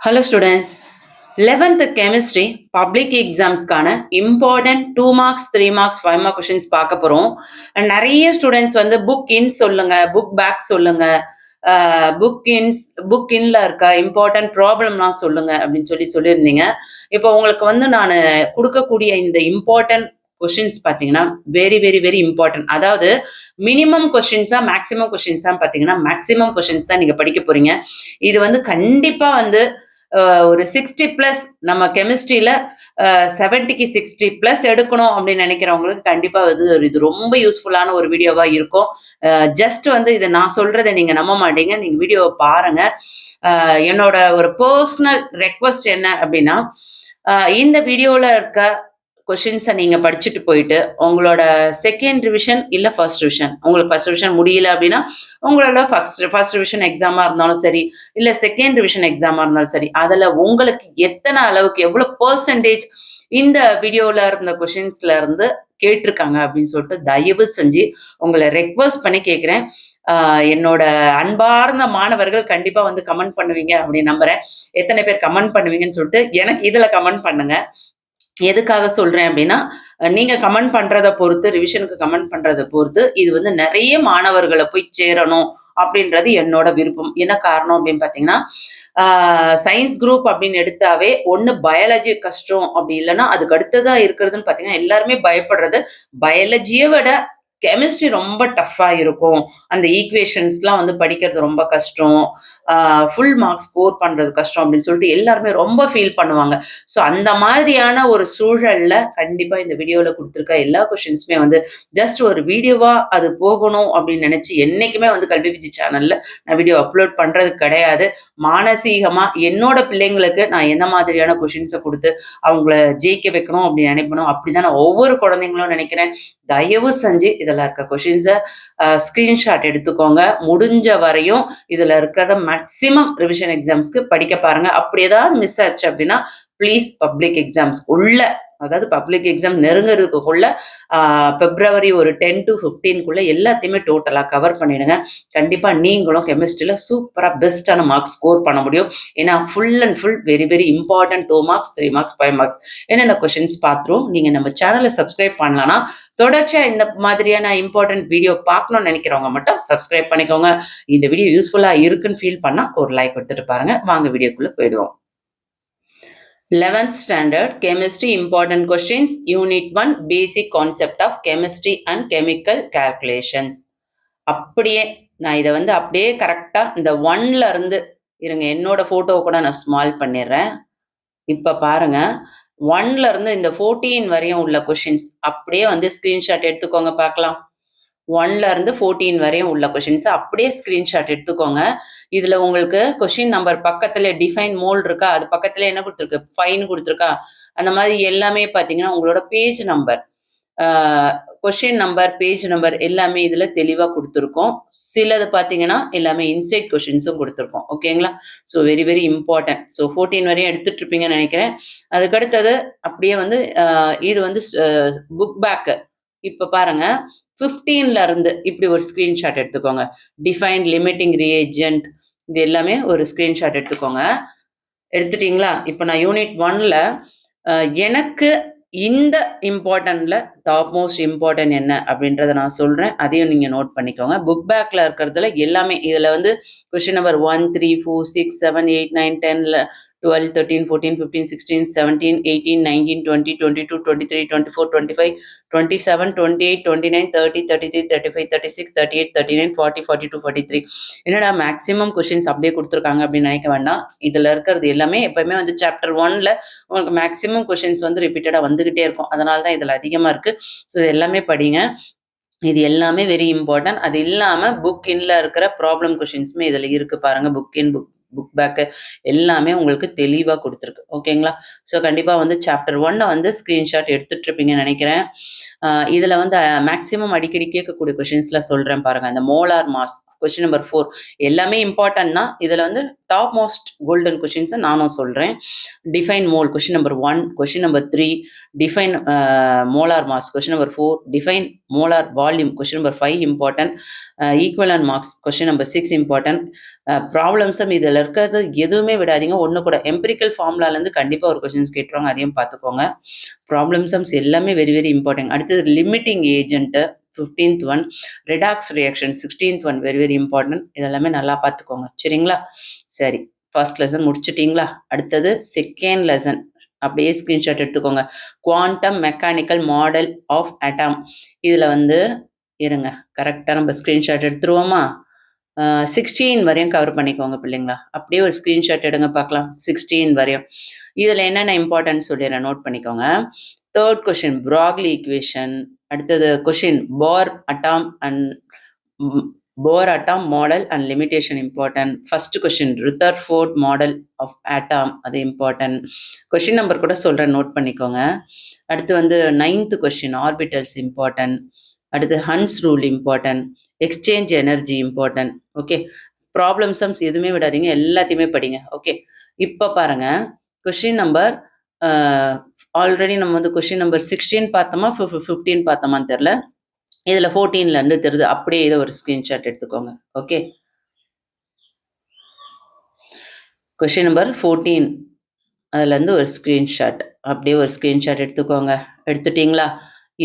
Hello students. 11th chemistry public examsக்கான important 2 marks 3 marks 5 mark questions பார்க்க போறோம். நிறைய students வந்து புக் இன் சொல்லுங்க, புக் பேக் சொல்லுங்க, புக் இன்ல இருக்க இம்பார்ட்டன்ட் ப்ராப்ளம்லாம் சொல்லுங்க அப்படின்னு சொல்லியிருந்தீங்க. இப்போ உங்களுக்கு வந்து நான் கொடுக்கக்கூடிய இந்த இம்பார்ட்டன்ட் கொஷின்ஸ் பார்த்தீங்கன்னா வெரி வெரி வெரி இம்பார்ட்டன்ட். அதாவது மினிமம் கொஷின்ஸா மேக்ஸிமம் கொஷின்ஸா பார்த்தீங்கன்னா மேக்ஸிமம் கொஷின்ஸ் தான் நீங்க படிக்க போறீங்க. இது வந்து கண்டிப்பா வந்து ஒரு 60+ நம்ம கெமிஸ்ட்ரியில 70க்கு 60+ எடுக்கணும் அப்படின்னு நினைக்கிறவங்களுக்கு கண்டிப்பா இது ரொம்ப யூஸ்ஃபுல்லான ஒரு வீடியோவா இருக்கும். ஜஸ்ட் வந்து இதை நான் சொல்றதை நீங்க நம்ப மாட்டீங்க. நீங்க வீடியோவை பாருங்க. என்னோட ஒரு பர்சனல் ரெக்வஸ்ட் என்ன அப்படின்னா, இந்த வீடியோல இருக்க கொஷின்ஸை நீங்க படிச்சுட்டு போயிட்டு உங்களோட செகண்ட் ரிவிஷன் இல்ல ஃபர்ஸ்ட் ரிவிஷன், உங்களுக்கு ஃபர்ஸ்ட் ரிவிஷன் முடியல அப்படின்னா உங்களோட ஃபர்ஸ்ட் ரிவிஷன் எக்ஸாமா இருந்தாலும் சரி, இல்ல செகண்ட் ரிவிஷன் எக்ஸாமா இருந்தாலும் சரி, அதுல உங்களுக்கு எத்தனை அளவுக்கு எவ்வளவு பெர்சன்டேஜ் இந்த வீடியோல இருந்த கொஷின்ஸ்ல இருந்து கேட்டிருக்காங்க அப்படின்னு சொல்லிட்டு தயவு செஞ்சு உங்களை ரெக்வஸ்ட் பண்ணி கேட்கிறேன். என்னோட அன்பார்ந்த மாணவர்கள் கண்டிப்பா வந்து கமெண்ட் பண்ணுவீங்க அப்படின்னு நம்புறேன். எத்தனை பேர் கமெண்ட் பண்ணுவீங்கன்னு சொல்லிட்டு எனக்கு இதுல கமெண்ட் பண்ணுங்க. எதுக்காக சொல்றேன் அப்படின்னா, நீங்க கமெண்ட் பண்றத பொறுத்து, ரிவிஷனுக்கு கமெண்ட் பண்றத பொறுத்து இது வந்து நிறைய மாணவர்களை போய் சேரணும் அப்படின்றது என்னோட விருப்பம். என்ன காரணம் அப்படின்னு பார்த்தீங்கன்னா, சயின்ஸ் குரூப் அப்படின்னு எடுத்தாவே ஒண்ணு பயாலஜி கஷ்டம், அப்படி இல்லைன்னா அதுக்கு அடுத்ததா இருக்கிறதுன்னு பார்த்தீங்கன்னா எல்லாருமே பயப்படுறது பயாலஜியை விட கெமிஸ்ட்ரி ரொம்ப டஃப்பா இருக்கும். அந்த ஈக்குவேஷன்ஸ்லாம் வந்து படிக்கிறது ரொம்ப கஷ்டம், ஃபுல் மார்க்ஸ் ஸ்கோர் பண்றது கஷ்டம் அப்படின்னு சொல்லிட்டு எல்லாருமே ரொம்ப ஃபீல் பண்ணுவாங்க. ஸோ அந்த மாதிரியான ஒரு சூழல்ல கண்டிப்பா இந்த வீடியோல கொடுத்துருக்க எல்லா கொஷின்ஸுமே வந்து ஜஸ்ட் ஒரு வீடியோவா அது போகணும் அப்படின்னு நினைச்சு என்னைக்குமே வந்து கல்வி விஜி சேனல்ல நான் வீடியோ அப்லோட் பண்றது கிடையாது. மானசீகமா என்னோட பிள்ளைங்களுக்கு நான் எந்த மாதிரியான கொஷின்ஸை கொடுத்து அவங்கள ஜெயிக்க வைக்கணும் அப்படின்னு நினைப்பணும், அப்படிதான் நான் ஒவ்வொரு குழந்தைங்களும் நினைக்கிறேன். தயவு செஞ்சு இதுல இருக்க கொஷின்ஸை ஸ்கிரீன்ஷாட் எடுத்துக்கோங்க. முடிஞ்ச வரையும் இதுல இருக்கிறத மேக்சிமம் ரிவிஷன் எக்ஸாம்ஸ்க்கு படிக்க பாருங்க. அப்படி ஏதாவது மிஸ் ஆச்சு அப்படின்னா ப்ளீஸ் பப்ளிக் எக்ஸாம்ஸ் உள்ள, அதாவது பப்ளிக் எக்ஸாம் நெருங்குறதுக்குள்ள பிப்ரவரி ஒரு 10 to 15க்குள்ள எல்லாத்தையுமே டோட்டலா கவர் பண்ணிடுங்க. கண்டிப்பா நீங்களும் கெமிஸ்ட்ரியில சூப்பரா பெஸ்டான மார்க்ஸ் ஸ்கோர் பண்ண முடியும். ஏன்னா full and full very very important 2 marks 3 marks 5 marks என்னென்ன கொஸ்டின்ஸ் பார்த்துரும். நீங்க நம்ம சேனலை சப்ஸ்கிரைப் பண்ணலாம்னா தொடர்ச்சியா இந்த மாதிரியான இம்பார்ட்டன்ட் வீடியோ பார்க்கணும்னு நினைக்கிறவங்க மட்டும் சப்ஸ்கிரைப் பண்ணிக்கோங்க. இந்த வீடியோ யூஸ்ஃபுல்லா இருக்குன்னு ஃபீல் பண்ணா ஒரு லைக் கொடுத்துட்டு பாருங்க. வாங்க வீடியோக்குள்ள போயிடுவோம். 11th standard chemistry important questions unit 1 basic concept of chemistry and chemical calculations. அப்படியே நான் இதை வந்து அப்படியே கரெக்டா இந்த 1ல இருந்து இருங்க, என்னோட போட்டோவை கூட நான் ஸ்மால் பண்ணிடுறேன். இப்ப பாருங்க, 1ல இருந்து இந்த 14 வரையும் உள்ள கொஷின்ஸ் அப்படியே வந்து ஸ்கிரீன்ஷாட் எடுத்துக்கோங்க பார்க்கலாம். 1ல இருந்து 14 வரையும் உள்ள கொஷின்ஸ் அப்படியே ஸ்கிரீன்ஷாட் எடுத்துக்கோங்க. இதுல உங்களுக்கு கொஷின் நம்பர் பக்கத்துல டிஃபைன் மோல் இருக்கா, அது பக்கத்துல என்ன கொடுத்துருக்கு, ஃபைன் கொடுத்துருக்கா, அந்த மாதிரி எல்லாமே பார்த்தீங்கன்னா உங்களோட page number, question number, page number எல்லாமே இதுல தெளிவா கொடுத்துருக்கோம். சிலது பார்த்தீங்கன்னா எல்லாமே இன்சைட் கொஷின்ஸும் கொடுத்துருக்கோம். ஓகேங்களா? So very very important. So 14 வரையும் எடுத்துட்டு இருப்பீங்கன்னு நினைக்கிறேன். அதுக்கடுத்தது அப்படியே வந்து இது வந்து புக் பேக்கு. இப்ப பாருங்க, 15ல இருந்து இப்படி ஒரு ஸ்கிரீன்ஷாட் எடுத்துக்கோங்க. டிஃபைன் லிமிட்டிங் ரியேஜென்ட் இது எல்லாமே ஒரு ஸ்கிரீன்ஷாட் எடுத்துக்கோங்க. எடுத்துட்டீங்களா? இப்போ நான் யூனிட் 1ல எனக்கு இந்த இம்பார்ட்டன்ட்ல டாப் மோஸ்ட் இம்பார்ட்டன்ட் என்ன அப்படின்றத நான் சொல்றேன். அதையும் நீங்க நோட் பண்ணிக்கோங்க. புக் பேக்ல இருக்கிறதுல எல்லாமே இதுல வந்து கொஸ்டின் நம்பர் 1, 3, 4, 6, 7, 8, 9, 10, 12, 13, 14, 15, 16, 17, 18, 19, 20, 22, 23, 24, 25, 27, 28, 29, 30, 33, 35, 36, 38, 39, 40, 42, 43. என்னடா மேக்ஸிமம் கொஷின்ஸ் அப்படியே கொடுத்துருக்காங்க அப்படின்னு நினைக்க வேண்டாம். இதுல இருக்கிறது எல்லாமே எப்பவுமே வந்து சாப்டர் 1ல உங்களுக்கு மேக்ஸிமம் கொஷின்ஸ் வந்து ரிப்பீட்டடா வந்துகிட்டே இருக்கும். அதனால தான் இதுல அதிகமா இருக்கு. ஸோ இது எல்லாமே படிங்க. இது எல்லாமே வெரி இம்பார்ட்டன்ட். அது இல்லாம புக் இன்ல இருக்கிற ப்ராப்ளம் கொஷின்ஸுமே இதுல இருக்கு பாருங்க. புக் இன், புக் பேக்கு எல்லாமே உங்களுக்கு தெளிவா கொடுத்துருக்கு. ஓகேங்களா? ஸோ கண்டிப்பா வந்து சாப்டர் 1 வந்து ஸ்கிரீன்ஷாட் எடுத்துட்டு இருப்பீங்கன்னு நினைக்கிறேன். இதுல வந்து மேக்ஸிமம் அடிக்கடி கேட்கக்கூடிய கொஷின்ஸ்ல சொல்றேன் பாருங்க. இந்த மோலார் மாஸ் கொஸ்டின் நம்பர் 4 எல்லாமே இம்பார்ட்டன்ட் தான். இதில் வந்து டாப் மோஸ்ட் கோல்டன் கொஷின்ஸை நானும் சொல்கிறேன். Define mole question number 1, question number 3, define molar mass question number 4, define molar volume question number 5 important, equivalent marks question number 6 important. ப்ராப்ளம்ஸும் இதில் இருக்கிறது எதுவுமே விடாதீங்க. ஒன்று கூட எம்பிரிக்கல் ஃபார்முலாலேருந்து கண்டிப்பாக ஒரு கொஷின்ஸ் கேட்டுருவாங்க, அதையும் பார்த்துக்கோங்க. ப்ராப்ளம்ஸம்ஸ் எல்லாமே வெரி வெரி இம்பார்ட்டன்ட். அடுத்தது limiting agent 15th one, redox reaction 16th one very very important. இதெல்லாமே நல்லா பார்த்துக்கோங்க, சரிங்களா? சரி, ஃபர்ஸ்ட் லெசன் முடிச்சிட்டிங்களா? அடுத்தது செகண்ட் லெசன் அப்படியே ஸ்க்ரீன்ஷாட் எடுத்துக்கோங்க. Quantum mechanical model of atom. இதில் வந்து இருங்க, கரெக்டாக நம்ம ஸ்க்ரீன்ஷாட் எடுத்துருவோமா? 16 வரையும் கவர் பண்ணிக்கோங்க பிள்ளைங்களா. அப்படியே ஒரு ஸ்க்ரீன்ஷாட் எடுங்க பார்க்கலாம். 16 வரையும் இதில் என்னென்ன இம்பார்ட்டன்ட் சொல்லிடுறேன், நோட் பண்ணிக்கோங்க. Third question Broglie equation. அடுத்தது question Bohr atom and Bohr atom model and limitation important. First question Rutherford model of atom, அது இம்பார்ட்டன்ட். கொஷின் நம்பர் கூட சொல்கிறேன், நோட் பண்ணிக்கோங்க. அடுத்து வந்து 9th கொஷின் ஆர்பிட்டல்ஸ் இம்பார்ட்டன்ட். அடுத்து Hund's rule important. Exchange energy important. Okay, problem sums எதுவுமே விடாதீங்க, எல்லாத்தையுமே படிங்க. ஓகே, இப்போ பாருங்க கொஷின் நம்பர் ஆல்ரெடி நம்ம வந்து கொஷின் நம்பர் 16 பார்த்தோமா 15 பார்த்தோமான்னு தெரில. இதில் 14லேருந்து தெரியுது. அப்படியே இதை ஒரு ஸ்க்ரீன்ஷாட் எடுத்துக்கோங்க. ஓகே, கொஷின் நம்பர் 14 அதுலேருந்து ஒரு ஸ்க்ரீன்ஷாட், அப்படியே ஒரு ஸ்க்ரீன்ஷாட் எடுத்துக்கோங்க. எடுத்துட்டிங்களா?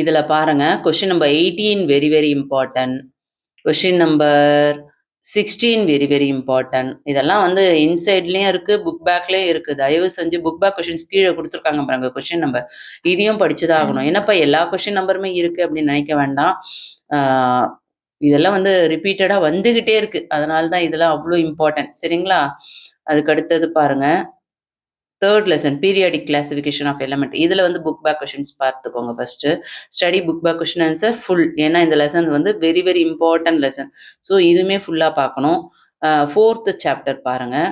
இதில் பாருங்கள் question number 18 very very important. Question number 16 very very important. இதெல்லாம் வந்து இன்சைட்லேயும் இருக்குது, புக் பேக்லேயும் இருக்குது. தயவு செஞ்சு புக் பேக் கொஷின்ஸ் கீழே கொடுத்துருக்காங்க பாருங்க கொஷின் நம்பர், இதையும் படிச்சு தான் ஆகணும். என்னப்பா எல்லா கொஷின் நம்பருமே இருக்குது அப்படின்னு நினைக்க வேண்டாம். இதெல்லாம் வந்து ரிப்பீட்டடாக வந்துக்கிட்டே இருக்குது, அதனால தான் இதெல்லாம் அவ்வளோ இம்பார்ட்டன்ட், சரிங்களா? அதுக்கு அடுத்தது பாருங்கள் third lesson periodic classification of element. இதில் வந்து புக் பேக் கொஷின்ஸ் பார்த்துக்கோங்க. First study book back question answer full, ஏன்னா இந்த லெசன் வந்து very very important lesson. So இதுவுமே ஃபுல்லாக பார்க்கணும். 4th சாப்டர் பாருங்கள்,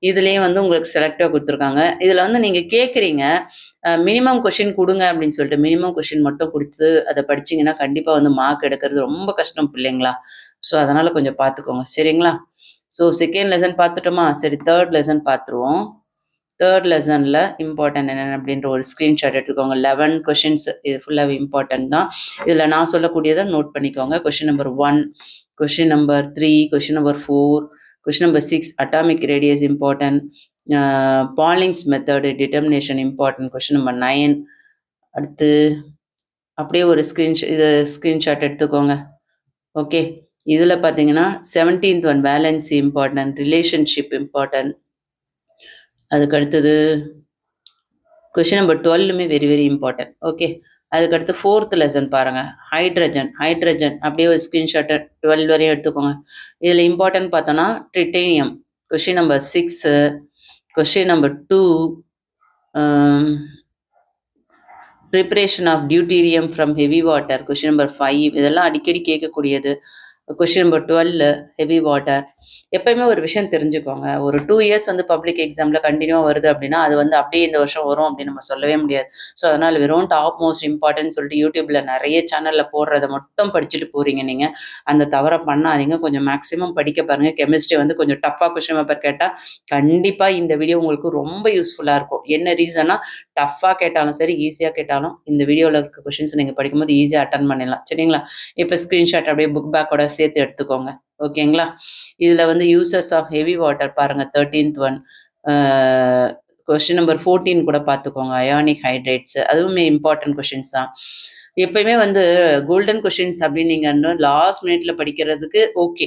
இதுலேயே வந்து உங்களுக்கு செலக்டாக கொடுத்துருக்காங்க. இதில் வந்து நீங்கள் கேட்குறீங்க மினிமம் கொஷின் கொடுங்க அப்படின்னு சொல்லிட்டு, மினிமம் கொஷின் மட்டும் கொடுத்து அதை படிச்சிங்கன்னா கண்டிப்பாக வந்து மார்க் எடுக்கிறது ரொம்ப கஷ்டம் பிள்ளைங்களா. ஸோ அதனால் கொஞ்சம் பார்த்துக்கோங்க, சரிங்களா? ஸோ செகண்ட் லெசன் பார்த்துட்டோமா? சரி, தேர்ட் லெசன் பார்த்துருவோம். தேர்ட் லெசனில் இம்பார்ட்டன்ட் என்னென்ன அப்படின்ற ஒரு ஸ்க்ரீன்ஷாட் எடுத்துக்கோங்க. 11 கொஷின்ஸ், இது ஃபுல்லாக இம்பார்ட்டன்ட் தான். இதில் நான் சொல்லக்கூடியதை நோட் பண்ணிக்கோங்க. Question number 1, question number 3, question number 4, question number 6 atomic radius important, Pauling's method determination important, question number 9. அடுத்து அப்படியே ஒரு ஸ்க்ரீன்ஷாட் எடுத்துக்கோங்க. ஓகே, இதில் பார்த்தீங்கன்னா 17th one valency important, relationship important. அதுக்கு அடுத்தது கொஷின் நம்பர் 12மே வெரி வெரி இம்பார்ட்டன்ட். ஓகே, அதுக்கடுத்து 4th லெசன் பாருங்கள் ஹைட்ரஜன். அப்படியே ஒரு ஸ்க்ரீன்ஷாட்டை 12 வரையும் எடுத்துக்கோங்க. இதில் இம்பார்ட்டன்ட் பார்த்தோன்னா tritium question number 6, question number 2 preparation of deuterium from heavy water question number 5. இதெல்லாம் அடிக்கடி கேட்கக்கூடியது. Question number 12 heavy water. எப்பயுமே ஒரு விஷயம் தெரிஞ்சுக்கோங்க, ஒரு 2 இயர்ஸ் வந்து பப்ளிக் எக்ஸாமில் கண்டினியூவாக வருது அப்படின்னா அது வந்து அப்படியே இந்த வருஷம் வரும் அப்படின்னு நம்ம சொல்லவே முடியாது. ஸோ அதனால் வெறும் டாப் மோஸ்ட் இம்பார்ட்டன்ட் சொல்லிட்டு யூடியூப்பில் நிறைய சேனலில் போடுறதை மட்டும் படிச்சுட்டு போகிறீங்க. நீங்கள் அந்த தவறை பண்ணாதீங்க, கொஞ்சம் மேக்ஸிமம் படிக்க பாருங்கள். கெமிஸ்ட்ரி வந்து கொஞ்சம் டஃப்பாக கொஷின் பேப்பர் கேட்டால் கண்டிப்பாக இந்த வீடியோ உங்களுக்கு ரொம்ப யூஸ்ஃபுல்லாக இருக்கும். என்ன ரீசன்னா, டஃப்பாக கேட்டாலும் சரி ஈஸியாக கேட்டாலும் இந்த வீடியோவில் இருக்க கொஷின்ஸ் நீங்கள் படிக்கும்போது ஈஸியாக அட்டன் பண்ணிடலாம், சரிங்களா? இப்போ ஸ்க்ரீன்ஷாட் அப்படியே புக் பேக்கோட சேர்த்து எடுத்துக்கோங்க. ஓகேங்களா? இதில் வந்து யூசஸ் ஆஃப் ஹெவி வாட்டர் பாருங்கள் 13th ஒன். கொஷின் நம்பர் 14 கூட பார்த்துக்கோங்க, அயானிக் ஹைட்ரேட்ஸ். அதுவுமே இம்பார்ட்டன்ட் கொஷின்ஸ் தான். எப்பயுமே வந்து கோல்டன் கொஷின்ஸ் அப்படின்னு நீங்கள் இன்னும் லாஸ்ட் மினிட்ல படிக்கிறதுக்கு ஓகே.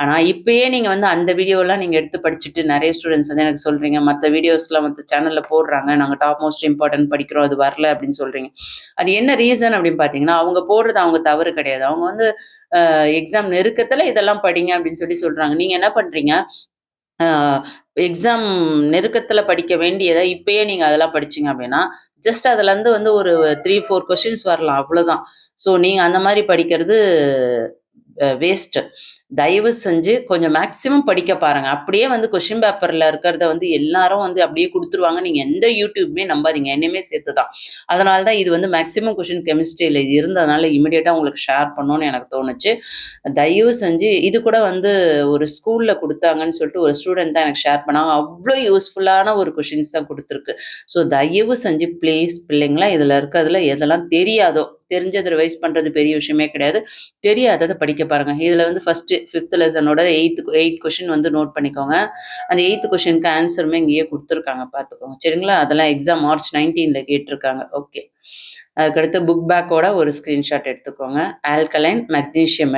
ஆனால் இப்போயே நீங்கள் வந்து அந்த வீடியோலாம் நீங்கள் எடுத்து படிச்சுட்டு நிறைய ஸ்டூடெண்ட்ஸ் வந்து எனக்கு சொல்கிறீங்க மற்ற வீடியோஸ்லாம் மற்ற சேனலில் போடுறாங்க, நாங்கள் டாப் மோஸ்ட் இம்பார்ட்டன்ட் படிக்கிறோம், அது வரல அப்படின்னு சொல்கிறீங்க. அது என்ன ரீசன் அப்படின்னு பார்த்தீங்கன்னா, அவங்க போடுறது அவங்க தவறு கிடையாது. அவங்க வந்து எக்ஸாம் நெருக்கத்தில் இதெல்லாம் படிங்க அப்படின்னு சொல்கிறாங்க. நீங்கள் என்ன பண்ணுறீங்க, எக்ஸாம் நெருக்கத்தில் படிக்க வேண்டியதை இப்பயே நீங்கள் அதெல்லாம் படிச்சிங்க அப்படின்னா ஜஸ்ட் அதுலேருந்து வந்து ஒரு 3-4 கொஷின்ஸ் வரலாம், அவ்வளோதான். ஸோ நீங்கள் அந்த மாதிரி படிக்கிறது வேஸ்ட்டு. தயவு செஞ்சு கொஞ்சம் மேக்ஸிமம் படிக்க பாருங்க. அப்படியே வந்து கொஸ்டின் பேப்பர்ல இருக்கிறத வந்து எல்லாரும் வந்து அப்படியே குடுத்துருவாங்க. நீங்க எந்த யூடியூப்மே நம்பாதீங்க. என்னையுமே சேர்த்து தான். அதனால தான் இது வந்து மேக்ஸிமம் கொஸ்டின் கெமிஸ்ட்ரியில இருந்ததுனால இமிடியேட்டா உங்களுக்கு ஷேர் பண்ணணும்னு எனக்கு தோணுச்சு. தயவு செஞ்சு இது கூட வந்து ஒரு ஸ்கூல்ல குடுத்தாங்கன்னு சொல்லிட்டு ஒரு ஸ்டூடண்ட் தான் எனக்கு ஷேர் பண்ணாங்க. அவ்ளோ யூஸ்ஃபுல்லான ஒரு கொஸ்டின்ஸ் தான் குடுத்துருக்கு. ஸோ தயவு செஞ்சு ப்ளீஸ் பிள்ளைங்களா இதுல இருக்கிறதுல எதெல்லாம் தெரியாதோ, தெரிஞ்சத ரிவைஸ் பண்றது பெரிய விஷயமே கிடையாது. தெரியாதத படிக்க பாருங்க. இதுல வந்து ஃபர்ஸ்ட் 5த் லெசனோட 8 கொஸ்டின் வந்து நோட் பண்ணிக்கோங்க. அந்த 8த் கொஸ்டினுக்கு ஆன்ஸருமே இங்கேயே குடுத்துருக்காங்க பார்த்துக்கோங்க. சரிங்களா? அதெல்லாம் எக்ஸாம் மார்ச் 19ல கேட்டிருக்காங்க. ஓகே. அதுக்கடுத்து புக் பேக்கோட ஒரு ஸ்கிரீன்ஷாட் எடுத்துக்கோங்க. ஆல்கலைன், மெக்னீசியம்,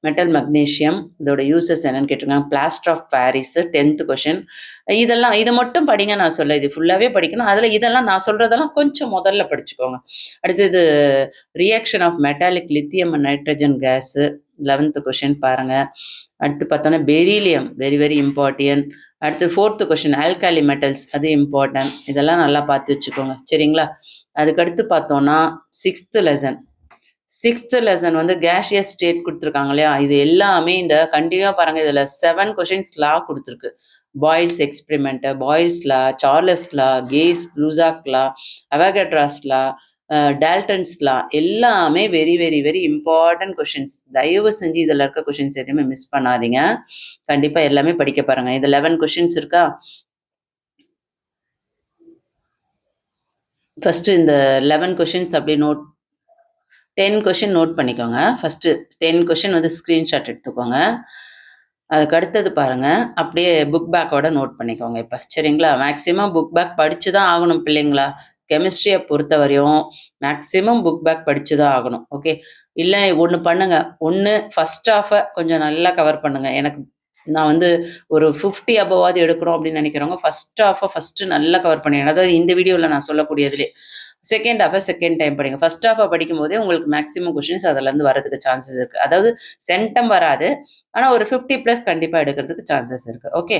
மெட்டல் மக்னீசியம் இதோட யூசஸ் என்னன்னு கேட்டிருக்காங்க. Plaster of Paris 10th question. இதெல்லாம் இத மட்டும் படிங்க நான் சொல்லல. இது ஃபுல்லாவே படிக்கணும். அதுல இதெல்லாம் நான் சொல்றதெல்லாம் கொஞ்சம் முதல்ல படிச்சுக்கோங்க. அடுத்தது reaction of metallic lithium and nitrogen gas 11th question பாருங்க. அடுத்து பார்த்தோன்னா பெரிலியம் வெரி வெரி இம்பார்ட்டன்ட். அடுத்து 4th கொஸ்டின் ஆல்காலி மெட்டல்ஸ் அது இம்பார்ட்டன்ட். இதெல்லாம் நல்லா பார்த்து வச்சுக்கோங்க. சரிங்களா? அதுக்கடுத்து பார்த்தோன்னா 6th லெசன். 6th லெசன் வந்து கேஷியஸ் ஸ்டேட் குடுத்துருக்காங்க இல்லையா? இது எல்லாமே இந்த கன்டினியூவா பாருங்க. இதுல 7 கொஸ்டின்ஸ் லா குடுத்துருக்கு. Boyle's experiment, Boyle's law, Charles law, Gay Lussac law, Avogadro's law, Dalton's law எல்லாமே very very very important questions. தயவு செஞ்சு இதுல இருக்க கொஸ்டின்ஸ் எதையுமே மிஸ் பண்ணாதீங்க. கண்டிப்பா எல்லாமே படிக்க பாருங்க. இது 11 கொஸ்டின்ஸ் இருக்கா? ஃபர்ஸ்ட் இந்த 11 கொஸ்டின்ஸ் அப்படியே 10 கொஸ்டின் நோட் பண்ணிக்கோங்க. ஃபர்ஸ்ட் 10 கொஸ்டின் வந்து ஸ்கிரீன்ஷாட் எடுத்துக்கோங்க. அதுக்கு அடுத்தது பாருங்க, அப்படியே புக் பேக்கோட நோட் பண்ணிக்கோங்க இப்ப. சரிங்களா? மேக்ஸிமம் புக் பேக் படிச்சு தான் ஆகணும் பிள்ளைங்களா. கெமிஸ்ட்ரிய பொறுத்தவரையும் மேக்ஸிமம் புக் பேக் படிச்சு தான் ஆகணும். ஓகே. இல்ல ஒண்ணு பண்ணுங்க. ஒண்ணு ஃபர்ஸ்ட் ஹாஃப கொஞ்சம் நல்லா கவர் பண்ணுங்க. நான் வந்து ஒரு 50 அபோவாவது எடுக்கணும் அப்படின்னு நினைக்கிறவங்க, ஃபர்ஸ்ட் ஹாஃப ஃபர்ஸ்ட் நல்லா கவர் பண்ணிடுங்க. அதாவது இந்த வீடியோல நான் சொல்லக்கூடியதிலே. செகண்ட் ஹாஃப செகண்ட் டைம் படிங்க. ஃபர்ஸ்ட் ஹாஃப படிக்கும்போதே உங்களுக்கு மேக்ஸிமம் கொஸ்டின்ஸ் அதுலருந்து வரதுக்கு சான்சஸ் இருக்கு. அதாவது சென்டம் வராது. ஆனா ஒரு 50 பிளஸ் கண்டிப்பா எடுக்கிறதுக்கு சான்சஸ் இருக்கு. ஓகே.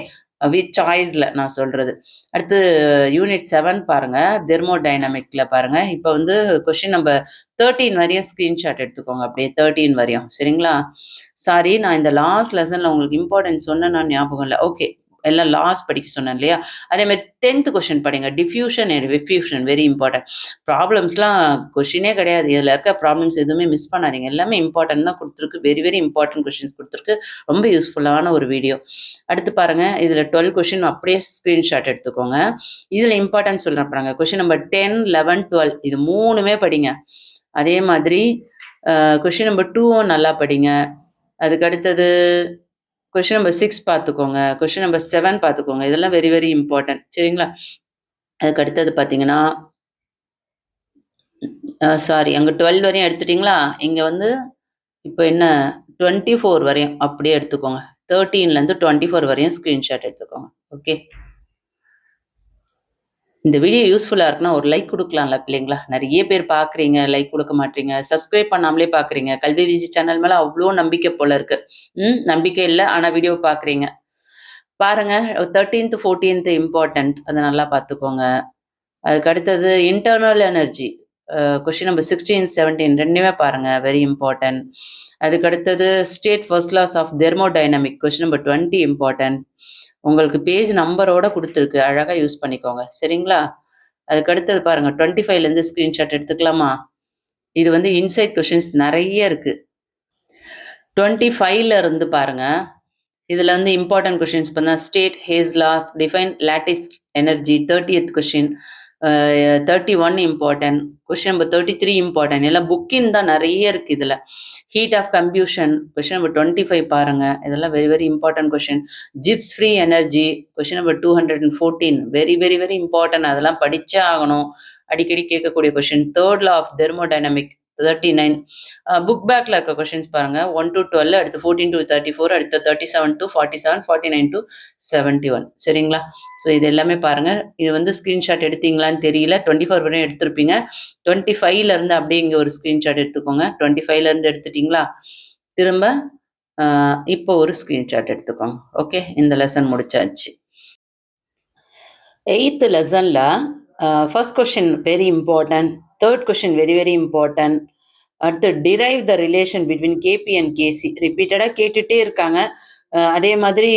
வித் சாய்ஸ்ல நான் சொல்றது. அடுத்து யூனிட் 7 பாருங்க. தெர்மோடைனமிக்ல பாருங்க. இப்ப வந்து கொஸ்டின் நம்பர் 13 வரையும் ஸ்கிரீன்ஷாட் எடுத்துக்கோங்க. அப்படியே 13 வரையும். சரிங்களா? சாரி நான் இந்த லாஸ்ட் லெசன்ல உங்களுக்கு இம்பார்ட்டன்ட் சொன்னேனான்னு ஞாபகம் இல்ல. ஓகே. எல்லாம் லாஸ்ட் படிக்க சொன்னேன் இல்லையா? அதே மாரி 10th கொஸ்டின் படிங்க. Diffusion and effusion very important. ப்ராப்ளம்ஸ்லாம் கொஸ்டினே கிடையாது. இதுல இருக்க ப்ராப்ளம்ஸ் எதுவுமே மிஸ் பண்ணாதீங்க. எல்லாமே இம்பார்ட்டன்ட் தான் குடுத்துருக்கு. வெரி வெரி இம்பார்ட்டன்ட் கொஸ்டின்ஸ் குடுத்துருக்கு. ரொம்ப யூஸ்ஃபுல்லான ஒரு வீடியோ. அடுத்து பாருங்க, இதுல 12 கொஸ்டின் அப்படியே ஸ்கிரீன்ஷாட் எடுத்துக்கோங்க. இதுல இம்பார்ட்டன்ட் சொல்றேன் பாருங்க. கொஸ்டின் நம்பர் 10, 11, 12 இது 3மே படிங்க. அதே மாதிரி கொஸ்டின் நம்பர் 2வும் நல்லா படிங்க. அதுக்கு அடுத்தது கொஸ்டின் நம்பர் 6 பார்த்துக்கோங்க. கொஸ்டின் நம்பர் 7 பார்த்துக்கோங்க. இதெல்லாம் வெரி வெரி இம்பார்ட்டன்ட். சரிங்களா? அதுக்கு அடுத்தது பார்த்தீங்கன்னா, சாரி அங்க 12 வரையும் எடுத்துட்டீங்களா? இங்க வந்து இப்ப என்ன 24 வரையும் அப்படியே எடுத்துக்கோங்க. 13லேருந்து 24 வரையும் ஸ்கிரீன்ஷாட் எடுத்துக்கோங்க. ஓகே. இந்த வீடியோ யூஸ்ஃபுல்லா இருக்குன்னா ஒரு லைக் குடுக்கலாம்ல பிள்ளைங்களா? நெறைய பேர் பார்க்குறீங்க, லைக் குடுக்க மாட்றீங்க. சப்ஸ்கிரைப் பண்ணாமலே பார்க்குறீங்க. கல்வி வீச்சு சேனல் மேல அவ்ளோ நம்பிக்கை போல இருக்கு. நம்பிக்கை இல்ல. ஆனா வீடியோ பார்க்குறீங்க. பாருங்க 13த், 14த் இம்பார்ட்டன்ட். அத நல்லா பார்த்துக்கோங்க. அதுக்கு அடுத்தது இன்டர்னல் எனர்ஜி. கொஸ்டின் நம்பர் 16, 17 2மே பாருங்க. Very important. அதுக்கு அடுத்தது state first laws of thermodynamic question number 20 important. உங்களுக்கு பேஜ் நம்பரோட குடுத்துருக்கு. அழகா யூஸ் பண்ணிக்கோங்க. சரிங்களா? அதுக்கு அடுத்தது பாருங்க 25லேருந்து ஸ்கிரீன்ஷாட் எடுத்துக்கலாமா? இது வந்து இன்சைட் கொஸ்டின்ஸ் நெறைய இருக்கு. 25ல இருந்து பாருங்க. இதுல வந்து இம்பார்ட்டன்ட் கொஸ்டின்ஸ் பார்த்தா state Hess laws, define lattice energy 30th question. 31 important. Question number 33 important. எல்லாம் புக்கின் தான் நெறைய இருக்கு இதுல. Heat of combustion question number 25 பாருங்க. இதெல்லாம் very very important question. Gibbs free energy question number 214 very very very important. அதெல்லாம் படிச்சே ஆகணும். அடிக்கடி கேட்கக்கூடிய question. Third law of thermodynamic 39. Book பேக்ல இருக்க கொஸ்டின்ஸ் பாருங்க. 1 to 12 அடுத்து 14 to 34 அடுத்து 37 to 47, 49 to 71 சரிங்களா? ஸோ இது எல்லாமே பாருங்க. இது வந்து ஸ்கிரீன்ஷாட் எடுத்தீங்களான்னு தெரியல. 24 வரையும் எடுத்திருப்பீங்க. 25ல இருந்து அப்படியே இங்க ஒரு ஸ்கிரீன்ஷாட் எடுத்துக்கோங்க. 25ல இருந்து எடுத்துட்டீங்களா? திரும்ப இப்போ ஒரு ஸ்கிரீன்ஷாட் எடுத்துக்கோங்க. ஓகே. இந்த லெசன் முடிச்சாச்சு. 8th லெசன்ல first question very important. 3rd question very very important. அடுத்து derive the relation between KP and KC ரிப்பீட்டடாக கேட்டுகிட்டே இருக்காங்க. அதே மாதிரி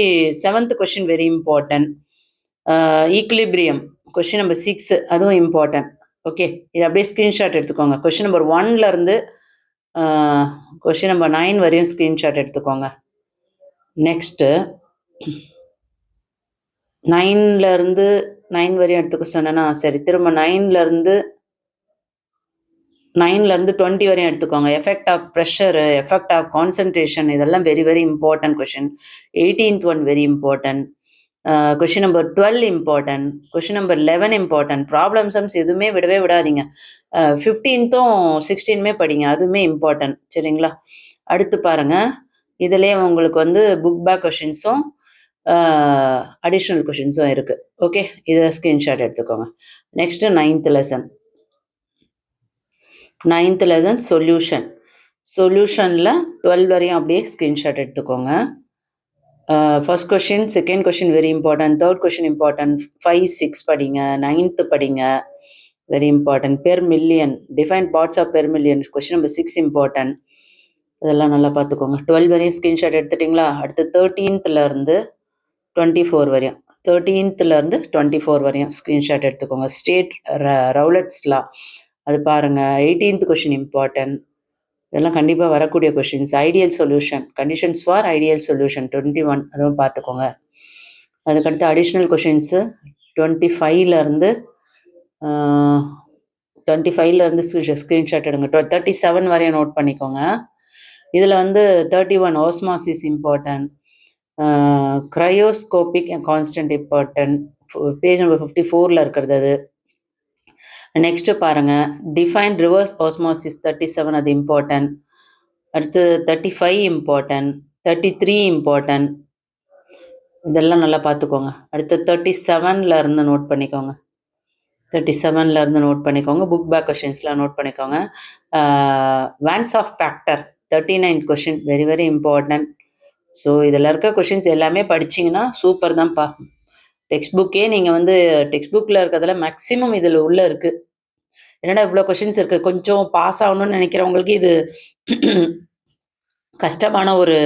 7th question very important. Equilibrium question number 6 அதுவும் இம்பார்ட்டன்ட். ஓகே, இது அப்படியே ஸ்க்ரீன்ஷாட் எடுத்துக்கோங்க. கொஷின் நம்பர் 1லேருந்து கொஷின் நம்பர் 9 வரையும் ஸ்க்ரீன்ஷாட் எடுத்துக்கோங்க. நெக்ஸ்ட்டு 9லேருந்து 9 வரையும் எடுத்துக்க சொன்னேன்னா சரி, திரும்ப 9லேருந்து 20 வரையும் எடுத்துக்கோங்க. Effect of pressure, effect of concentration, இதெல்லாம் very very important question. 18th one very important. Question number 12 important. Question number 11 important. Problem sums எதுவுமே விடவே விடாதீங்க. 15th 16மே படிங்க, அதுவுமே இம்பார்ட்டன்ட். சரிங்களா? அடுத்து பாருங்கள், இதுலேயே உங்களுக்கு வந்து புக் பேக் கொஷின்ஸும் அடிஷ்னல் கொஷின்ஸும் இருக்குது. ஓகே, இதை ஸ்க்ரீன்ஷாட் எடுத்துக்கோங்க. Next 9th lesson. 9th lesson solution. சொல்யூஷனில் 12 வரையும் அப்படியே ஸ்க்ரீன்ஷாட் எடுத்துக்கோங்க. First question, second question very important, third question important, 5, 6 படிங்க, 9th படிங்க, very important. Per million, define parts of per million, question number 6 important. இதெல்லாம் நல்லா பார்த்துக்கோங்க. 12 வரையும் ஸ்க்ரீன்ஷாட் எடுத்துட்டிங்களா? அடுத்து 13th 24 வரையும், 13th 24 வரையும் ஸ்க்ரீன்ஷாட் எடுத்துக்கோங்க. ஸ்டேட் ரவுலட்ஸ் லா அது பாருங்கள். 18th question important. இதெல்லாம் கண்டிப்பாக வரக்கூடிய questions. Ideal solution, conditions for ideal solution 21, அதுவும் பார்த்துக்கோங்க. அதுக்கடுத்து அடிஷ்னல் கொஷின்ஸு 25லேருந்து 25லேருந்து ஸ்க்ரீன்ஷாட் எடுங்க. 37 வரையும் நோட் பண்ணிக்கோங்க. இதில் வந்து 31 osmosis important, cryoscopic constant important, page number 54ல் இருக்கிறது அது. நெக்ஸ்ட்டு பாருங்கள், டிஃபைன் ரிவர்ஸ் ஆஸ்மாசிஸ் 37, அது இம்பார்ட்டன்ட். அடுத்து 35 இம்பார்ட்டன்ட், 33 இம்பார்ட்டன்ட். இதெல்லாம் நல்லா பார்த்துக்கோங்க. அடுத்து 37லேருந்து நோட் பண்ணிக்கோங்க. 37லேருந்து நோட் பண்ணிக்கோங்க. புக் பேக் கொஷின்ஸ்லாம் நோட் பண்ணிக்கோங்க. Van't Hoff factor 39 question very very important. So இதில் இருக்க கொஷின்ஸ் எல்லாமே படிச்சிங்கன்னா சூப்பர் தான்ப்பா. டெக்ஸ்ட் புக்கே நீங்கள் வந்து டெக்ஸ்ட் புக்கில் இருக்கிறதுல மேக்ஸிமம் இதில் உள்ளே இருக்குது. என்னடா இவ்வளோ கொஷின்ஸ் இருக்குது, கொஞ்சம் பாஸ் ஆகணும்னு நினைக்கிறவங்களுக்கு இது கஷ்டமான ஒரு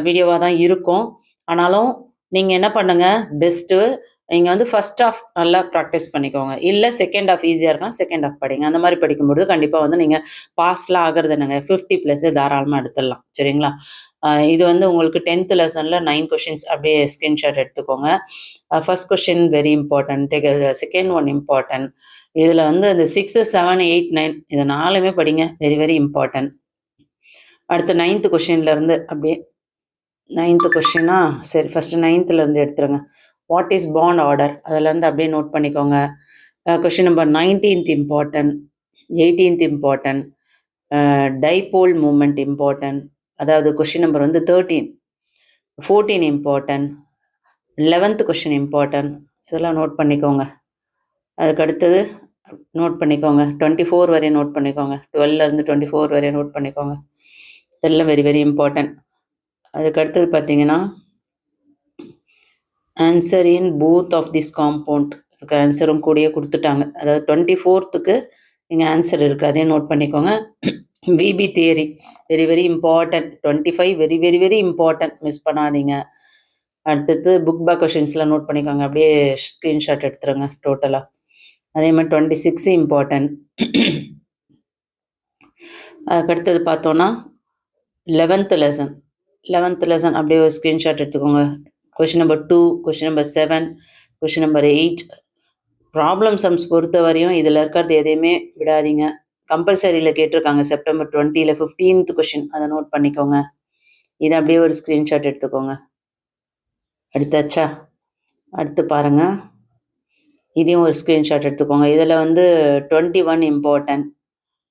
வீடியோவாக தான் இருக்கும். ஆனாலும் நீங்கள் என்ன பண்ணுங்கள், பெஸ்ட்டு நீங்கள் வந்து ஃபஸ்ட் ஆஃப் நல்லா ப்ராக்டிஸ் பண்ணிக்கோங்க. இல்லை செகண்ட் ஆஃப் ஈஸியாக இருக்கலாம், செகண்ட் ஆஃப் படிங்க. அந்த மாதிரி படிக்கும்போது கண்டிப்பாக வந்து நீங்கள் பாஸ்லாம் ஆகிறது என்னங்க 50+ தாராளமாக எடுத்துடலாம். சரிங்களா? இது வந்து உங்களுக்கு 10th லெசனில் 9 கொஷின்ஸ் அப்படியே ஸ்க்ரீன்ஷாட் எடுத்துக்கோங்க. First question very important, second one important. இதில் வந்து இந்த 6, 7, 8, 9 இது 4மே படிங்க, வெரி வெரி இம்பார்ட்டன்ட். அடுத்து 9th கொஷின்லேருந்து அப்படியே 9th கொஷினா சரி, ஃபஸ்ட்டு 9th எடுத்துருங்க. வாட் இஸ் பாண்ட் ஆர்டர், அதிலேருந்து அப்படியே நோட் பண்ணிக்கோங்க. Question number 19th important, 18th important. Dipole moment important, அதாவது கொஷின் நம்பர் வந்து 13, 14 இம்பார்ட்டன்ட், 11th கொஷின் இம்பார்ட்டன்ட். இதெல்லாம் நோட் பண்ணிக்கோங்க. அதுக்கு அடுத்தது நோட் பண்ணிக்கோங்க. 24 வரையும் நோட் பண்ணிக்கோங்க. 12லேருந்து 24 வரையும் நோட் பண்ணிக்கோங்க. இதெல்லாம் வெரி வெரி இம்பார்ட்டன்ட். அதுக்கு அடுத்தது பார்த்தீங்கன்னா answer in both of this compound, அதுக்கு ஆன்சரும் கூடயே கொடுத்துட்டாங்க. அதாவது 24th நீங்கள் ஆன்சர் இருக்குது, அதையும் நோட் பண்ணிக்கோங்க. VP theory very very important. 25 very very very important, miss பண்ணாதீங்க. அடுத்தது புக் பேக் கொஷின்ஸ்லாம் நோட் பண்ணிக்கோங்க, அப்படியே ஸ்க்ரீன்ஷாட் எடுத்துருங்க டோட்டலாக. அதே மாதிரி 26 இம்பார்ட்டன்ட். அதுக்கடுத்தது பார்த்தோன்னா 11th லெசன் அப்படியே ஒரு ஸ்க்ரீன்ஷாட் எடுத்துக்கோங்க. Question number 2, question number 7, question number 8. Problem sums பொறுத்த வரையும் இதில் இருக்கிறது எதையுமே விடாதீங்க. கம்பல்சரியில் கேட்டிருக்காங்க செப்டம்பர் 20ல் 15th கொஷின், அதை நோட் பண்ணிக்கோங்க. இதை அப்படியே ஒரு ஸ்க்ரீன்ஷாட் எடுத்துக்கோங்க. எடுத்தாச்சா? அடுத்து பாருங்கள், இதையும் ஒரு ஸ்க்ரீன்ஷாட் எடுத்துக்கோங்க. இதில் வந்து 21 இம்பார்ட்டன்ட்,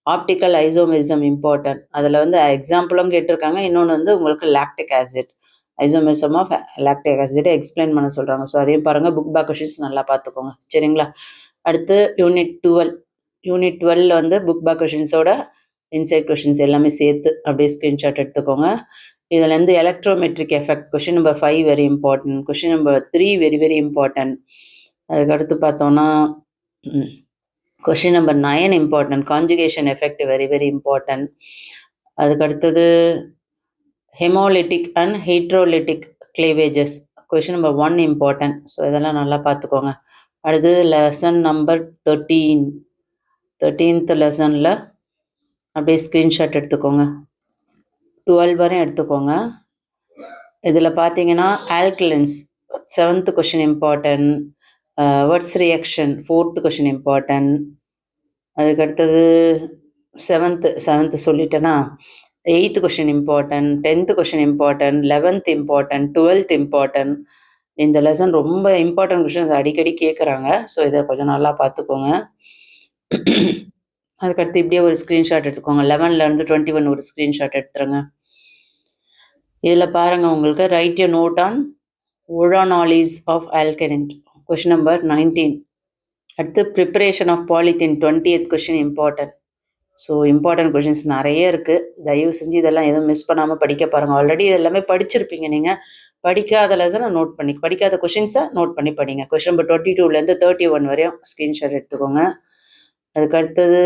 ஆப்டிக்கல் ஐசோமெரிசம் இம்பார்ட்டன்ட். அதில் வந்து எக்ஸாம்பிளும் கேட்டிருக்காங்க. இன்னொன்று வந்து உங்களுக்கு lactic acid, isomerism of lactic acid explain பண்ண சொல்கிறாங்க. ஸோ அதையும் பாருங்கள். புக் பேக் கொஷின்ஸ் நல்லா பார்த்துக்கோங்க. சரிங்களா? அடுத்து யூனிட் 12 வந்து புக் பேக் கொஷின்ஸோட இன்சைட் கொஷின்ஸ் எல்லாமே சேர்த்து அப்படியே ஸ்க்ரீன்ஷாட் எடுத்துக்கோங்க. இதுலேருந்து electromeric effect question number 5 very important, question number 3 very very important. அதுக்கடுத்து பார்த்தோன்னா question number 9 important. Conjugation effect very very important. அதுக்கு அடுத்தது homolytic and heterolytic cleavages. Question number 1 important. So இதெல்லாம் நல்லா பார்த்துக்கோங்க. அடுத்தது லெசன் நம்பர் 13. 13th லெசனில் அப்படியே ஸ்க்ரீன்ஷாட் எடுத்துக்கோங்க. 12 வரையும் எடுத்துக்கோங்க. இதில் பார்த்தீங்கன்னா alkalines 7th question important. Wurtz reaction 4th question important. அதுக்கடுத்தது 7th சொல்லிட்டேன்னா 8th question important, 10th question important, 11th important, 12th important. இந்த லெசன் ரொம்ப இம்பார்ட்டன்ட் கொஷின்ஸ் அடிக்கடி கேட்குறாங்க. ஸோ இதை கொஞ்சம் நல்லா பார்த்துக்கோங்க. அதுக்கடுத்து இப்படியே ஒரு ஸ்க்ரீன்ஷாட் எடுத்துக்கோங்க. 11லேருந்து 21 ஒரு ஸ்க்ரீன்ஷாட் எடுத்துருங்க. இதில் பாருங்கள், உங்களுக்கு write you note on ozonolysis of alkyne. Question number 19. அடுத்து preparation of polythene 20th question important. So important questions நிறைய இருக்குது. தயவு செஞ்சு இதெல்லாம் எதுவும் மிஸ் பண்ணாமல் படிக்க பாருங்கள். ஆல்ரெடி இதெல்லாமே படிச்சிருப்பீங்க. நீங்கள் படிக்காத லெசனை படிக்காத கொஷின்ஸை நோட் பண்ணி படிங்க. கொஷின் நம்பர் 22லேருந்து 31 வரையும் ஸ்க்ரீன்ஷாட் எடுத்துக்கோங்க. அதுக்கு அடுத்தது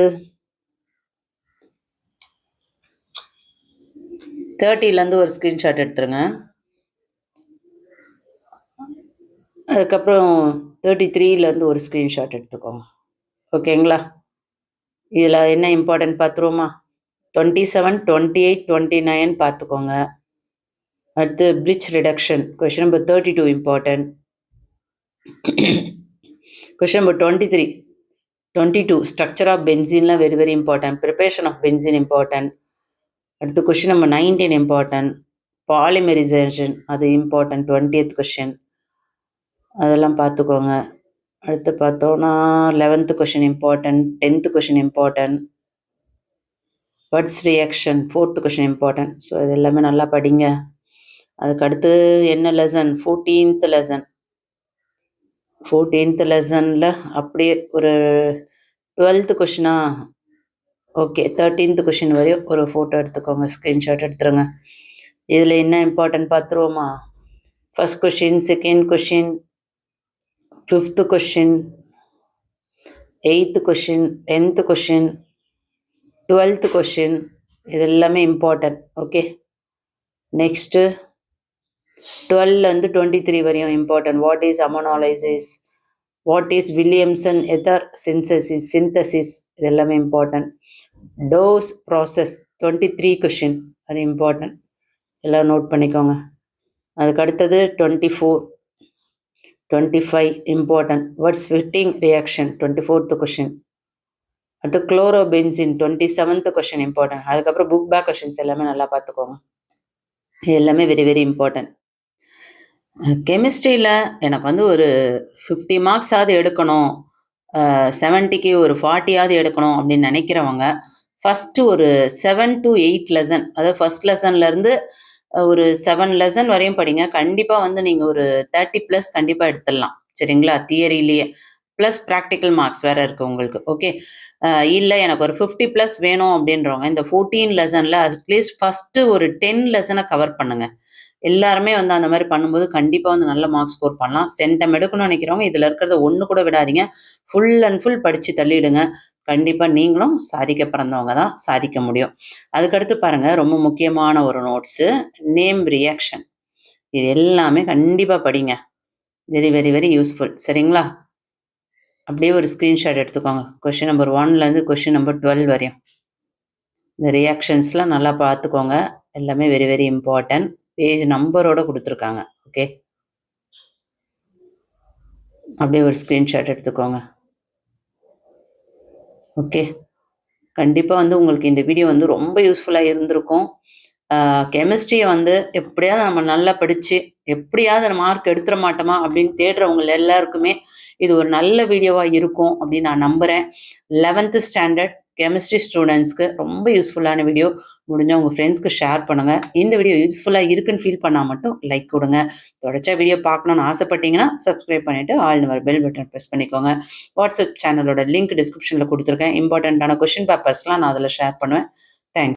30லேருந்து ஒரு ஸ்க்ரீன்ஷாட் எடுத்துருங்க. அதுக்கப்புறம் 33லேருந்து ஒரு ஸ்க்ரீன்ஷாட் எடுத்துக்கோங்க. ஓகேங்களா? இதில் என்ன இம்பார்ட்டன்ட் பார்த்துருவோமா? 27, 28, 29 பார்த்துக்கோங்க. அடுத்து Birch reduction question number 32 important. Question number 23, 22 structure of பென்சீன்லாம் very very important. Preparation of benzene important. அடுத்து கொஷின் நம்பர் 19 இம்பார்ட்டன்ட். பாலிமரைசேஷன் அது இம்பார்ட்டன்ட். 20th கொஷின் அதெல்லாம் பார்த்துக்கோங்க. அடுத்து பார்த்தோன்னா 11th question important, 10th question important. Wurtz reaction 4th question important. So இது எல்லாமே நல்லா படிங்க. அதுக்கு அடுத்து என்ன லெசன்? 14th lesson. 14th லெசனில் அப்படியே ஒரு 12th கொஷினா? ஓகே, 13th கொஷின் வரையும் ஒரு ஃபோட்டோ எடுத்துக்கோங்க, ஸ்க்ரீன்ஷாட் எடுத்துருங்க. இதில் என்ன இம்பார்ட்டன்ட் பார்த்துருவோமா? First question, second question, 5th question, 8th question, 10th question, 12th question, இது எல்லாமே இம்பார்ட்டன்ட். ஓகே, நெக்ஸ்ட்டு 12லேருந்து 23 வரையும் important. What is ammonolysis, what is Williamson ether synthesis, இது எல்லாமே இம்பார்ட்டன்ட். டோஸ் ப்ராசஸ் 23 கொஷின், அது இம்பார்ட்டன்ட், எல்லாம் நோட் பண்ணிக்கோங்க. அதுக்கு அடுத்தது 24, 25 important. Wurtz Fittig reaction 24th question. அடுத்து குளோரோபென்சின் 27th கொஷின் இம்பார்ட்டன்ட். அதுக்கப்புறம் புக் பேக் கொஷின்ஸ் எல்லாமே நல்லா பார்த்துக்கோங்க. இது எல்லாமே வெரி வெரி இம்பார்ட்டன்ட். கெமிஸ்ட்ரியில் எனக்கு ஒரு 50 மார்க்ஸாவது எடுக்கணும், 70க்கு ஒரு 40ஆவது எடுக்கணும் அப்படின்னு நினைக்கிறவங்க ஃபஸ்ட்டு ஒரு 7 to 8 லெசன், அதாவது ஃபஸ்ட் லெசன்லேருந்து ஒரு 7 லெசன் வரையும் படிங்க. கண்டிப்பாக நீங்கள் ஒரு 30+ கண்டிப்பாக எடுத்துடலாம். சரிங்களா? தியரிலேயே ப்ளஸ் ப்ராக்டிக்கல் மார்க்ஸ் வேறு இருக்குது உங்களுக்கு. ஓகே, இல்லை எனக்கு ஒரு 50+ வேணும் அப்படின்றவங்க இந்த 14 லெசனில் அட்லீஸ்ட் ஃபஸ்ட்டு ஒரு 10 லெசனை கவர் பண்ணுங்கள். எல்லாருமே அந்த மாதிரி பண்ணும்போது கண்டிப்பாக நல்ல மார்க்ஸ் ஸ்கோர் பண்ணலாம். சென்டம் எடுக்கணும்னு நினைக்கிறவங்க இதில் இருக்கிறத ஒன்று கூட விடாதீங்க, ஃபுல் அண்ட் ஃபுல் படித்து தள்ளிடுங்க. கண்டிப்பாக நீங்களும் சாதிக்க பிறந்தவங்க தான், சாதிக்க முடியும். அதுக்கடுத்து பாருங்கள், ரொம்ப முக்கியமான ஒரு நோட்ஸு, நேம் ரியாக்ஷன். இது எல்லாமே கண்டிப்பாக படிங்க, வெரி வெரி வெரி யூஸ்ஃபுல். சரிங்களா? அப்படியே ஒரு ஸ்க்ரீன்ஷாட் எடுத்துக்கோங்க. கொஷின் நம்பர் 1லேருந்து கொஷின் நம்பர் 12 வரையும் இந்த ரியாக்ஷன்ஸ்லாம் நல்லா பார்த்துக்கோங்க. எல்லாமே வெரி வெரி இம்பார்ட்டன்ட். பேஜ் நம்பரோடு கொடுத்துருக்காங்க. ஓகே, அப்படியே ஒரு ஸ்க்ரீன்ஷாட் எடுத்துக்கோங்க. ஓகே, கண்டிப்பாக உங்களுக்கு இந்த வீடியோ ரொம்ப யூஸ்ஃபுல்லாக இருந்திருக்கும். கெமிஸ்ட்ரியை எப்படியாவது நம்ம நல்லா படித்து எப்படியாவது மார்க் எடுத்துட மாட்டோமா அப்படின்னு தேடுறவங்க எல்லாருக்குமே இது ஒரு நல்ல வீடியோவாக இருக்கும் அப்படின்னு நான் நம்புகிறேன். 11th ஸ்டாண்டர்ட் கெமிஸ்ட்ரி ஸ்டூடெண்ட்ஸ்க்கு ரொம்ப யூஸ்ஃபுல்லான வீடியோ. முடிஞ்சால் உங்கள் ஃப்ரெண்ட்ஸ்க்கு ஷேர் பண்ணுங்கள். இந்த வீடியோ யூஸ்ஃபுல்லாக இருக்குன்னு ஃபீல் பண்ணால் மட்டும் லைக் கொடுங்க. தொடர்ச்சியா வீடியோ பார்க்கணுன்னு ஆசைப்பட்டீங்கன்னா சப்ஸ்கிரைப் பண்ணிவிட்டு all number bell button press பண்ணிக்கோங்க. வாட்ஸ்அப் சேனலோட லிங்க் டிஸ்கிரிப்ஷனில் கொடுத்துருக்கேன். இம்பார்ட்டண்ட்டான கொஷின் பேப்பர்ஸ்லாம் நான் அதில் ஷேர் பண்ணுவேன். தேங்க்ஸ்.